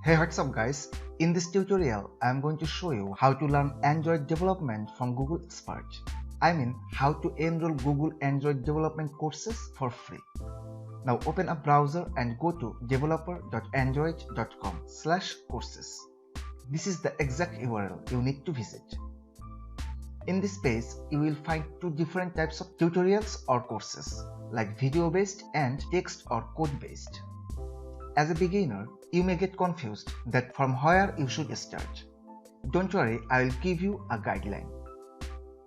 Hey, what's up guys? In this tutorial, I am going to show you how to learn Android development from Google Expert. I mean, how to enroll Google Android development courses for free. Now open a browser and go to developer.android.com/courses. This is the exact URL you need to visit. In this page, you will find two different types of tutorials or courses, like video-based and text or code-based. As a beginner, you may get confused that from where you should start. Don't worry, I will give you a guideline.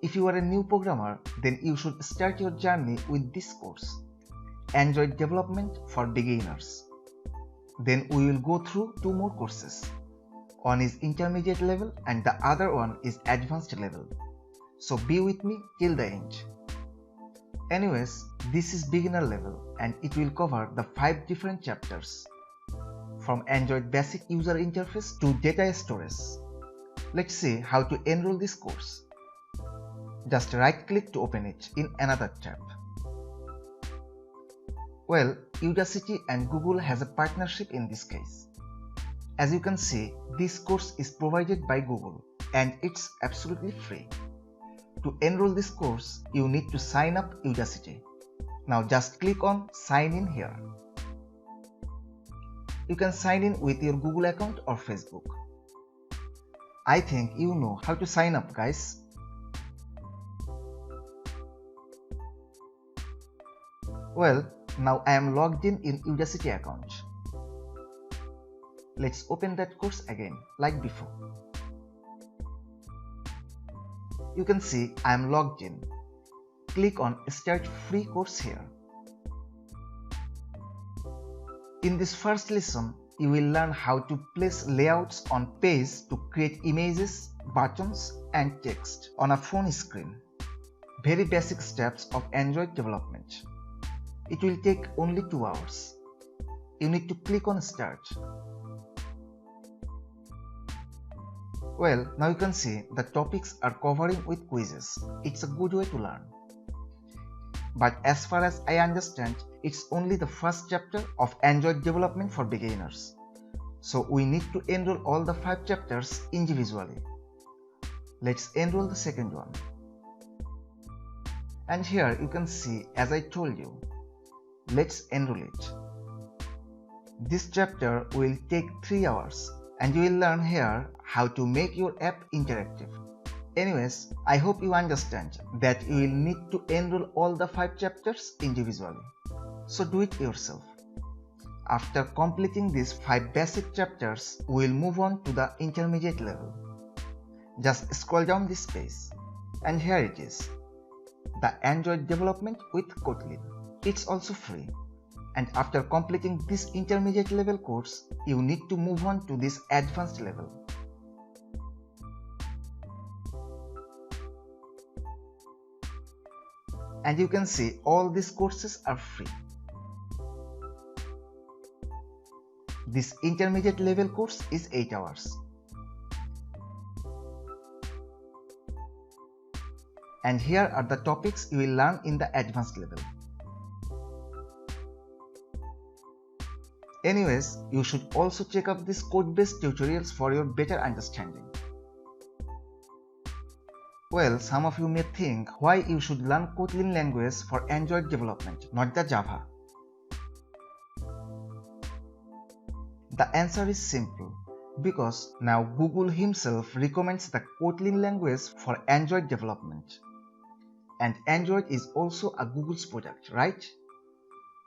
If you are a new programmer, then you should start your journey with this course, Android Development for Beginners. Then we will go through two more courses. One is intermediate level and the other one is advanced level. So be with me till the end. Anyways, this is beginner level and it will cover the 5 different chapters. From Android basic user interface to data storage. Let's see how to enroll this course. Just right click to open it in another tab. Well, Udacity and Google has a partnership in this case. As you can see, this course is provided by Google and it's absolutely free. To enroll this course, you need to sign up Udacity. Now just click on sign in here. You can sign in with your Google account or Facebook. I think you know how to sign up, guys. Well, now I am logged in Udacity account. Let's open that course again, like before. You can see I am logged in. Click on Start Free Course here. In this first lesson, you will learn how to place layouts on page to create images, buttons, and text on a phone screen. Very basic steps of Android development. It will take only 2 hours. You need to click on Start. Well, now you can see the topics are covering with quizzes. It's a good way to learn. But as far as I understand, it's only the first chapter of Android development for beginners. So we need to enroll all the 5 chapters individually. Let's enroll the second one. And here you can see, as I told you, let's enroll it. This chapter will take 3 hours and you will learn here how to make your app interactive. Anyways, I hope you understand that you will need to enroll all the 5 chapters individually. So do it yourself. After completing these 5 basic chapters, we will move on to the intermediate level. Just scroll down this page. And here it is. The Android development with Kotlin. It's also free. And after completing this intermediate level course, you need to move on to this advanced level. And you can see all these courses are free. This intermediate level course is 8 hours. And here are the topics you will learn in the advanced level. Anyways, you should also check out these code-based tutorials for your better understanding. Well, some of you may think why you should learn Kotlin language for Android development, not the Java. The answer is simple, because now Google himself recommends the Kotlin language for Android development. And Android is also a Google's product, right?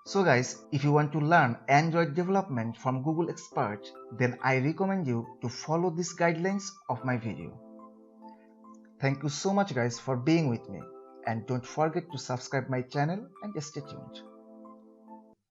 So guys, if you want to learn Android development from Google Expert, then I recommend you to follow these guidelines of my video. Thank you so much guys for being with me, and don't forget to subscribe my channel and stay tuned.